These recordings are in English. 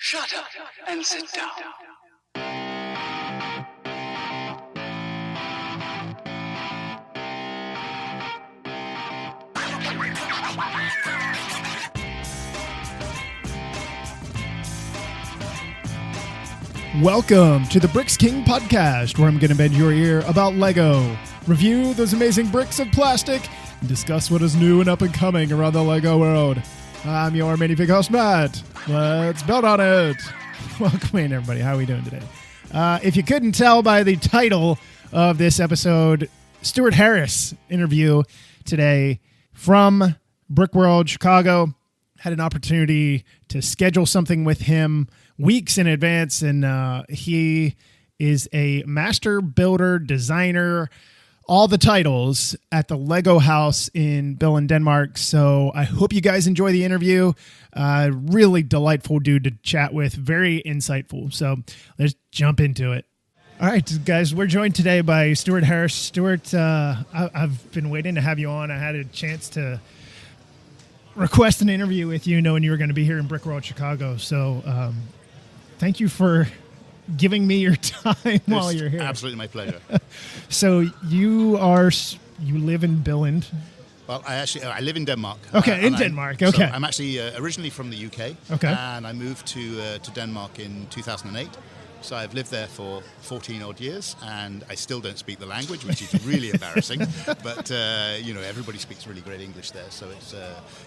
Shut up and sit down. Welcome to the Bricks King podcast, where I'm going to bend your ear about Lego, review those amazing bricks of plastic, and discuss what is new and up and coming around the Lego world. I'm your Minifigure host, Matt. Let's build on it. Welcome in, everybody. How are we doing today? If you couldn't tell by the title of this episode, Stuart Harris interview today from Brick World, Chicago. Had an opportunity to schedule something with him weeks in advance, and he is a master builder, designer, all the titles at the Lego house in Billund, Denmark. So I hope you guys enjoy the interview. Really delightful dude to chat with, very insightful. So let's jump into it. All right, guys, we're joined today by Stuart Harris. Stuart, I've been waiting to have you on. I had a chance to request an interview with you, knowing you were going to be here in Brick World, Chicago. So thank you for giving me your time while you're here. Absolutely my pleasure. So you live in Billund. Well, I live in Denmark. Okay, in Denmark. Okay. So I'm actually originally from the UK. Okay. And I moved to Denmark in 2008. So I've lived there for 14 odd years, and I still don't speak the language, which is really embarrassing. But everybody speaks really great English there, so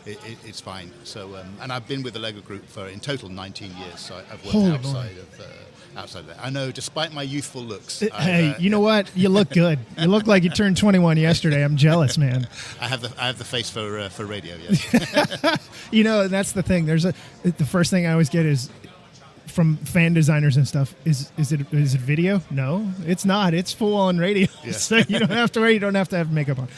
it's fine. So and I've been with the Lego Group for in total 19 years. So I've worked outside of that. I know, despite my youthful looks. Hey, you know what? You look good. You look like you turned 21 yesterday. I'm jealous, man. I have the face for radio. Yes. That's the thing. The first thing I always get is from fan designers and stuff. Is it video? No, it's not. It's full on radio. Yeah. So you don't have to wear. You don't have to have makeup on.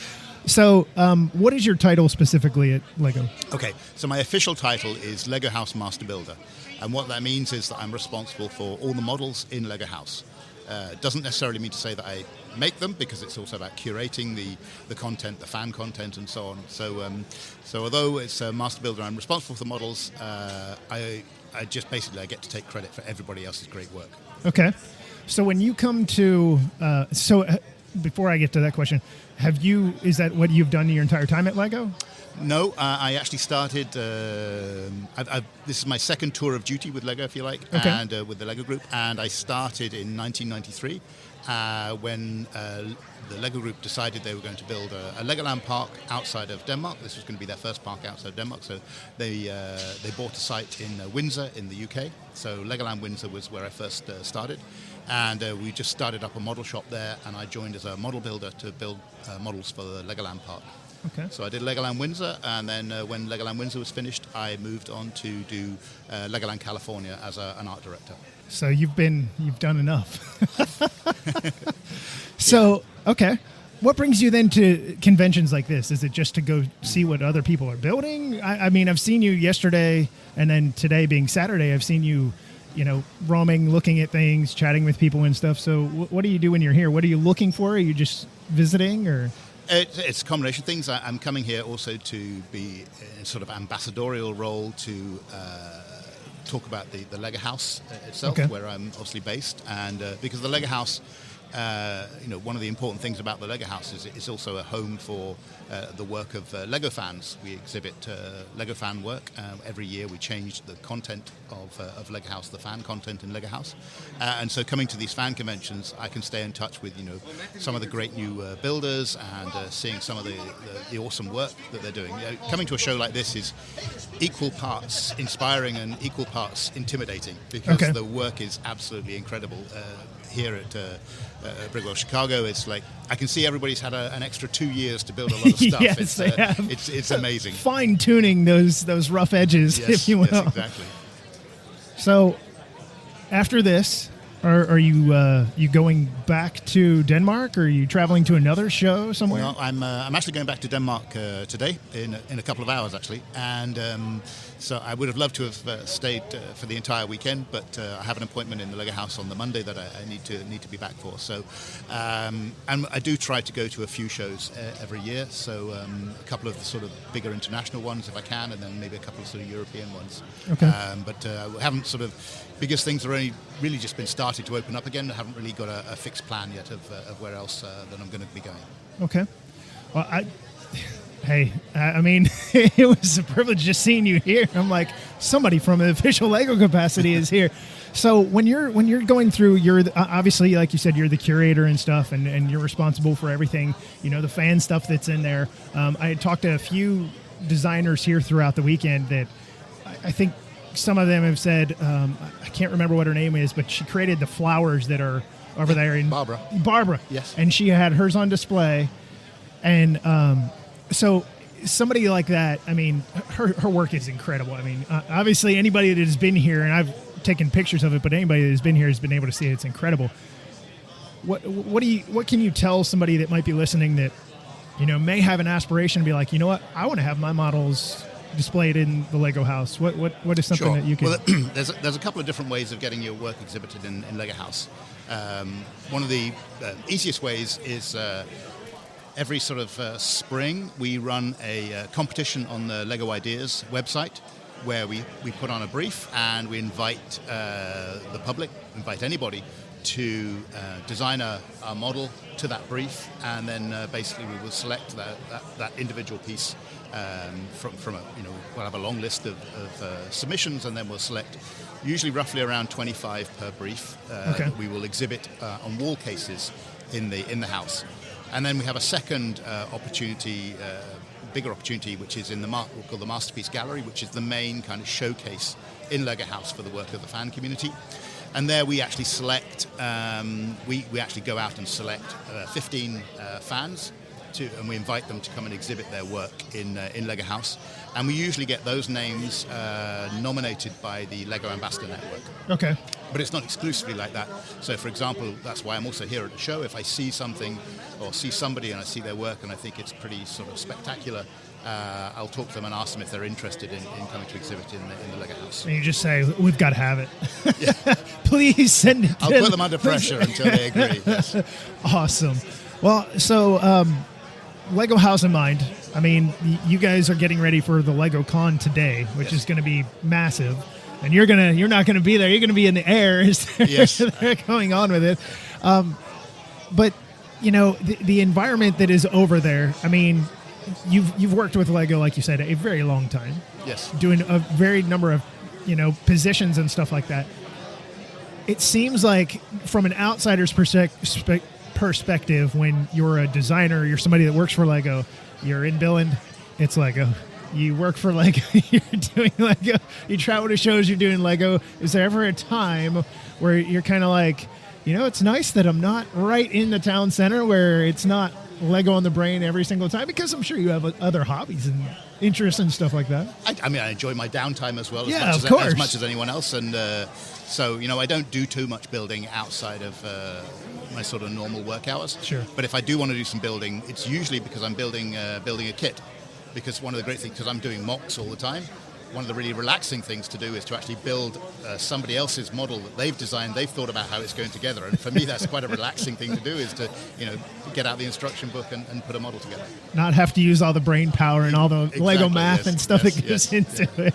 So, what is your title specifically at Lego? Okay, so my official title is Lego House Master Builder, and what that means is that I'm responsible for all the models in Lego House. It doesn't necessarily mean to say that I make them, because it's also about curating the content, the fan content, and so on. So although it's a Master Builder, I'm responsible for the models. I just basically get to take credit for everybody else's great work. Okay, so when you come to before I get to that question, is that what you've done your entire time at Lego? No, I actually started. This is my second tour of duty with Lego, if you like, okay. And with the Lego Group. And I started in 1993 when the Lego Group decided they were going to build a Legoland park outside of Denmark. This was going to be their first park outside of Denmark. So they bought a site in Windsor in the UK. So Legoland Windsor was where I first started. And we just started up a model shop there, and I joined as a model builder to build models for the Legoland park. Okay. So I did Legoland Windsor, and then when Legoland Windsor was finished, I moved on to do Legoland California as an art director. So you've done enough. So, okay. What brings you then to conventions like this? Is it just to go see what other people are building? I mean, I've seen you yesterday, and then today being Saturday, I've seen you, roaming, looking at things, chatting with people and stuff. So what do you do when you're here? What are you looking for? Are you just visiting, or? It's a combination of things. I'm coming here also to be in sort of ambassadorial role to talk about the Lego House itself, okay, where I'm obviously based, and because the Lego House, one of the important things about the Lego House is it's also a home for the work of Lego fans. We exhibit Lego fan work. Every year we change the content of Lego House, the fan content in Lego House. And so coming to these fan conventions, I can stay in touch with, some of the great new builders and seeing some of the awesome work that they're doing. Coming to a show like this is equal parts inspiring and equal parts intimidating, because okay, the work is absolutely incredible. Here at Brick World Chicago, it's like I can see everybody's had an extra 2 years to build a lot of stuff. Yes, it's amazing. Fine tuning those rough edges, yes, if you will. Yes, exactly. So after this, Are you going back to Denmark, or are you traveling to another show somewhere? No, I'm actually going back to Denmark today in a couple of hours actually, and so I would have loved to have stayed for the entire weekend, but I have an appointment in the Lego House on the Monday that I need to be back for. So, and I do try to go to a few shows every year. So a couple of the sort of bigger international ones if I can, and then maybe a couple of sort of European ones. Okay. But we haven't sort of biggest things are only really just been started to open up again. I haven't really got a fixed plan yet of where else that I'm going to be going. Okay. Well, I mean, it was a privilege just seeing you here. I'm like, somebody from an official Lego capacity is here. So when you're going through, you're obviously, like you said, you're the curator and stuff, and you're responsible for everything. You know, the fan stuff that's in there. I had talked to a few designers here throughout the weekend that I think some of them have said, I can't remember what her name is, but she created the flowers that are over there. In Barbara. Yes. And she had hers on display. And so somebody like that, I mean, her work is incredible. I mean, obviously anybody that has been here, and I've taken pictures of it, but anybody that has been here has been able to see it. It's incredible. What can you tell somebody that might be listening that, you know, may have an aspiration to be like, you know what, I want to have my models displayed in the Lego House? What is something that you can... Well, there's a couple of different ways of getting your work exhibited in Lego House. One of the easiest ways is every sort of spring we run a competition on the Lego Ideas website where we put on a brief and we invite the public, invite anybody to design a model to that brief, and then basically we will select that individual piece from a, you know, we'll have a long list of submissions, and then we'll select usually roughly around 25 per brief that we will exhibit on wall cases in the house. And then we have a second opportunity, bigger opportunity, which is in we'll call the Masterpiece Gallery, which is the main kind of showcase in Lego House for the work of the fan community. And there we actually select, we actually go out and select 15 fans, and we invite them to come and exhibit their work in Lego House. And we usually get those names nominated by the Lego Ambassador Network. Okay. But it's not exclusively like that. So, for example, that's why I'm also here at the show. If I see something or see somebody and I see their work and I think it's pretty sort of spectacular, I'll talk to them and ask them if they're interested in coming to exhibit in the Lego House. And you just say, we've got to have it. Yeah. Please send it. I'll put them under pressure until they agree. Yes. Awesome. Well, so Lego House in mind, I mean, you guys are getting ready for the Lego Con today, which is going to be massive. And you're not gonna be there. You're gonna be in the air. They're going on with it. But you know, the environment that is over there. I mean, you've worked with Lego, like you said, a very long time. Yes. Doing a very number of, you know, positions and stuff like that. It seems like from an outsider's perspective, when you're a designer, you're somebody that works for Lego, you're in Billund, it's Lego. You work for Lego, you're doing Lego, you travel to shows, you're doing Lego. Is there ever a time where you're kind of like, you know, it's nice that I'm not right in the town center where it's not Lego on the brain every single time? Because I'm sure you have other hobbies and interests and stuff like that. I mean, I enjoy my downtime as well, as much as anyone else. And so, you know, I don't do too much building outside of my sort of normal work hours. Sure. But if I do want to do some building, it's usually because I'm building a kit. Because one of the great things, because I'm doing mocks all the time, one of the really relaxing things to do is to actually build somebody else's model that they've designed, they've thought about how it's going together. And for me, that's quite a relaxing thing to do, is to, you know, get out the instruction book and put a model together. Not have to use all the brain power and all the Lego math and stuff that goes into it.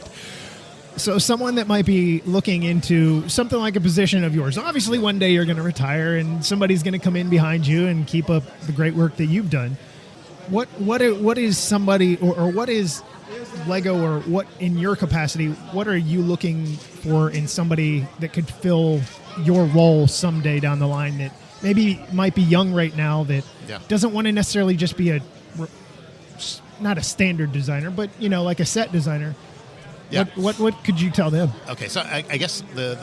So someone that might be looking into something like a position of yours, obviously one day you're going to retire and somebody's going to come in behind you and keep up the great work that you've done. What is somebody, or what is Lego, or what in your capacity, what are you looking for in somebody that could fill your role someday down the line, that maybe might be young right now, that doesn't want to necessarily just be not a standard designer, but, you know, like a set designer? Yeah. What could you tell them? Okay, so I guess the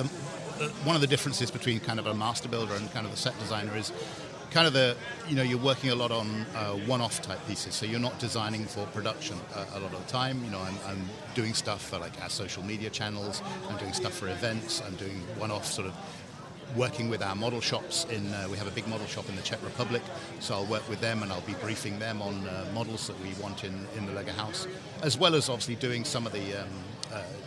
one of the differences between kind of a master builder and kind of a set designer is kind of you're working a lot on one-off type pieces, so you're not designing for production a lot of the time. You know, I'm doing stuff for like our social media channels, I'm doing stuff for events, I'm doing one-off sort of working with our model shops we have a big model shop in the Czech Republic, so I'll work with them and I'll be briefing them on models that we want in the Lego house, as well as obviously doing some of the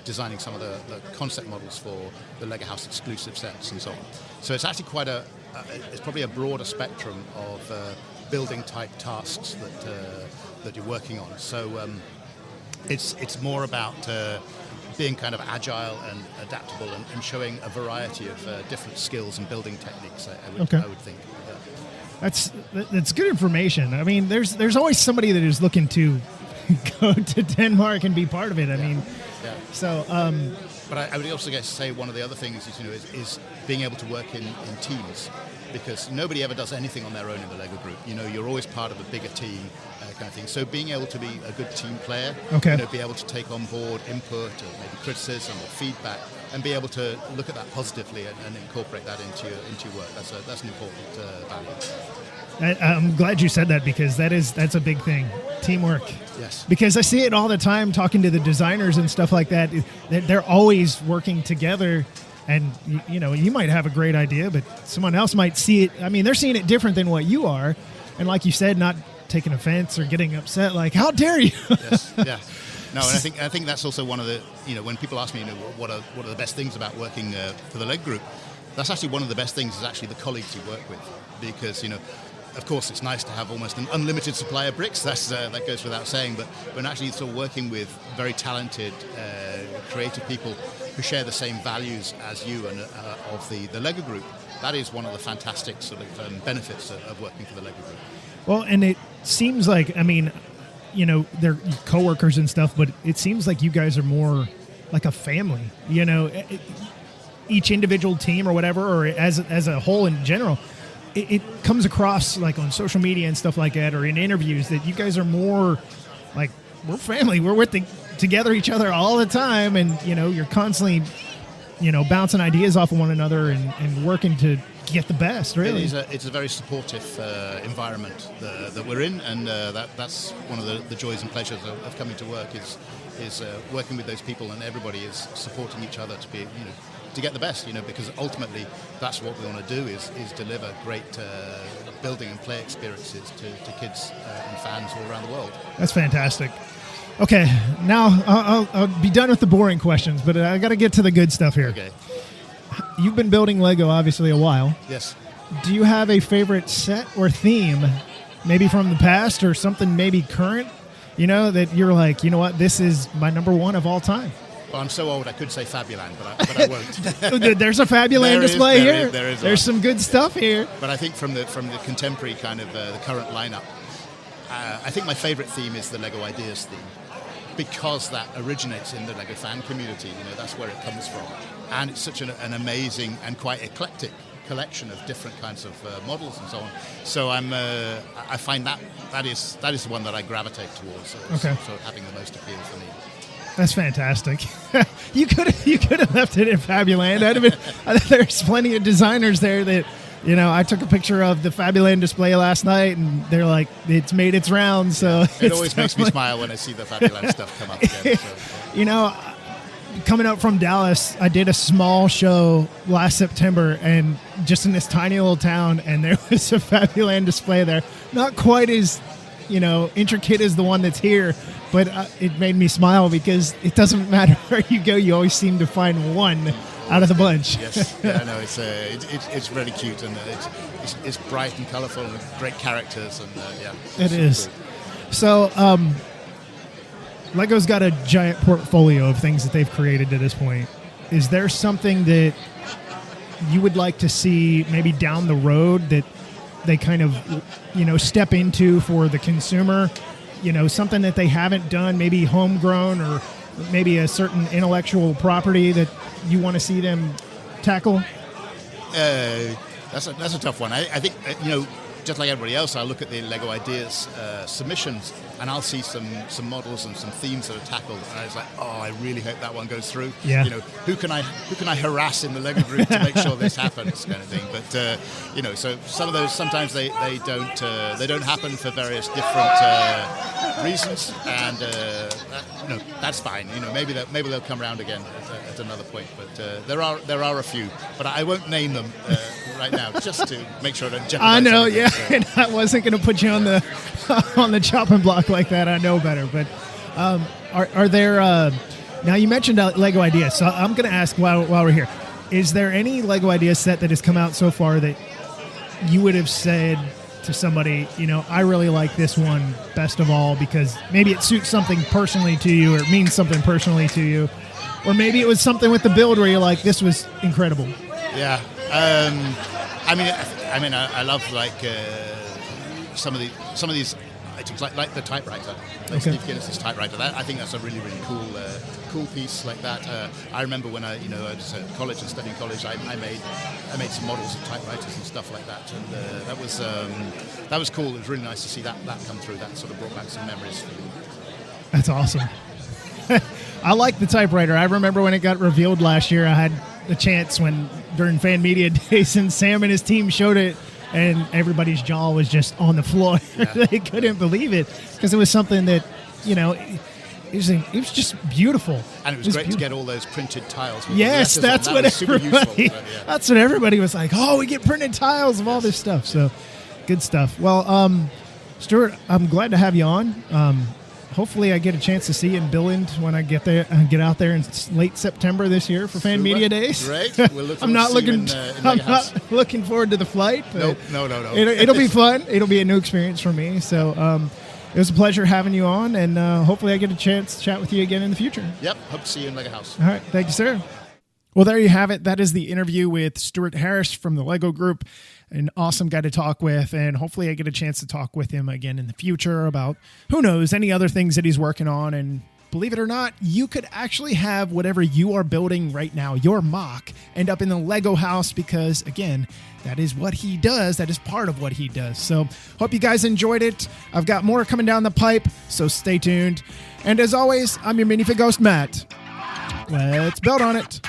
designing some of the concept models for the Lego house exclusive sets and so on. So it's actually it's probably a broader spectrum of building type tasks that you're working on. So it's more about being kind of agile and adaptable and showing a variety of different skills and building techniques, I would think. That's good information. I mean, there's always somebody that is looking to go to Denmark and be part of it. I mean, so. But I would also say one of the other things is being able to work in teams, because nobody ever does anything on their own in the Lego group. You're always part of a bigger team kind of thing. So being able to be a good team player, be able to take on board input or maybe criticism or feedback, and be able to look at that positively and incorporate that into your work. That's an important value. I'm glad you said that, because that's a big thing. Teamwork. Yes. Because I see it all the time talking to the designers and stuff like that. They're always working together, and you might have a great idea, but someone else might see it. I mean, they're seeing it different than what you are, and like you said, not taking offense or getting upset. Like, how dare you? Yes. Yeah. No, and I think that's also one of the when people ask me what are the best things about working for the Lego group, that's actually one of the best things is actually the colleagues you work with, because of course, it's nice to have almost an unlimited supply of bricks. That goes without saying. But when actually sort of working with very talented, creative people who share the same values as you and of the Lego group, that is one of the fantastic sort of benefits of working for the Lego group. Well, and it seems like, I mean, they're coworkers and stuff, but it seems like you guys are more like a family. Each individual team or whatever, or as a whole in general. It comes across like on social media and stuff like that, or in interviews, that you guys are more like, we're family. We're together each other all the time, and you're constantly bouncing ideas off of one another and working to get the best. Really, it's a very supportive environment that we're in, and that's one of the joys and pleasures of coming to work is working with those people, and everybody is supporting each other to be to get the best, because ultimately that's what we want to do is deliver great building and play experiences to kids and fans all around the world. That's fantastic. Okay, now I'll be done with the boring questions, but I got to get to the good stuff here. Okay. You've been building Lego obviously a while. Yes. Do you have a favorite set or theme, maybe from the past or something maybe current, that you're like, what, this is my number one of all time? Well, I'm so old I could say Fabuland, but I won't. There's a Fabuland display here. There's some good stuff here. But I think from the contemporary kind of the current lineup, I think my favorite theme is the Lego Ideas theme, because that originates in the Lego fan community. That's where it comes from, and it's such an amazing and quite eclectic collection of different kinds of models and so on. So I find that is the one that I gravitate towards. Sort of having the most appeal for me. That's fantastic. You could have left it in Fabuland. There's plenty of designers there that, I took a picture of the Fabuland display last night, and they're like, it's made its rounds. So it always makes me smile when I see the Fabuland stuff come up again. So. Coming up from Dallas, I did a small show last September, and just in this tiny little town, and there was a Fabuland display there. Not quite as, intricate as the one that's here, but it made me smile, because it doesn't matter where you go, you always seem to find one out of the bunch. Yes, yeah, no, it's really cute, and it's bright and colourful, and great characters, and it is. Cool. So, Lego's got a giant portfolio of things that they've created to this point. Is there something that you would like to see maybe down the road that they kind of, step into for the consumer? Something that they haven't done, maybe homegrown, or maybe a certain intellectual property that you want to see them tackle? That's a tough one. I think just like everybody else, I look at the Lego Ideas submissions, and I'll see some models and some themes that are tackled, and I was like, oh, I really hope that one goes through. Yeah. Who can I harass in the Lego group to make sure this happens, kind of thing. But so some of those sometimes they don't happen for various different reasons, and that's fine. Maybe they'll come around again at another point. But there are a few, but I won't name them right now, just to make sure I don't jeopardize. I know, anything, yeah. so. And I wasn't going to put you on the chopping block like that. I know better. But are there? Now you mentioned Lego Ideas, so I'm going to ask while we're here: is there any Lego Ideas set that has come out so far that you would have said to somebody, I really like this one best of all because maybe it suits something personally to you or it means something personally to you, or maybe it was something with the build where you're like, this was incredible? Yeah. I love some of these items, like the typewriter, like Steve Guinness's typewriter. I think that's a really, really cool piece like that. I remember when I was at college and studying college, I made some models of typewriters and stuff like that, and that was cool. It was really nice to see that come through. That sort of brought back some memories for me. That's awesome. I like the typewriter. I remember when it got revealed last year, I had the chance during Fan Media Days, and Sam and his team showed it, and everybody's jaw was just on the floor. Yeah. They couldn't believe it because it was something that, it was just beautiful. And it was great to get all those printed tiles. Yes, that's what everybody. That's what everybody was like. Oh, we get printed tiles of all this stuff. So, good stuff. Well, Stuart, I'm glad to have you on. Hopefully, I get a chance to see you in Billund when I get out there in late September this year for Fan Media Days. Great. We'll I'm not looking forward to the flight. But no. It'll be fun. It'll be a new experience for me. So it was a pleasure having you on, and hopefully, I get a chance to chat with you again in the future. Yep. Hope to see you in Lego House. All right. Thank you, sir. Well, there you have it. That is the interview with Stuart Harris from the Lego Group. An awesome guy to talk with, and hopefully I get a chance to talk with him again in the future about, who knows, any other things that he's working on. And believe it or not, you could actually have whatever you are building right now, your mock, end up in the Lego house because, again, that is what he does. That is part of what he does. So hope you guys enjoyed it. I've got more coming down the pipe, so stay tuned. And as always, I'm your minifig host, Matt. Let's build on it.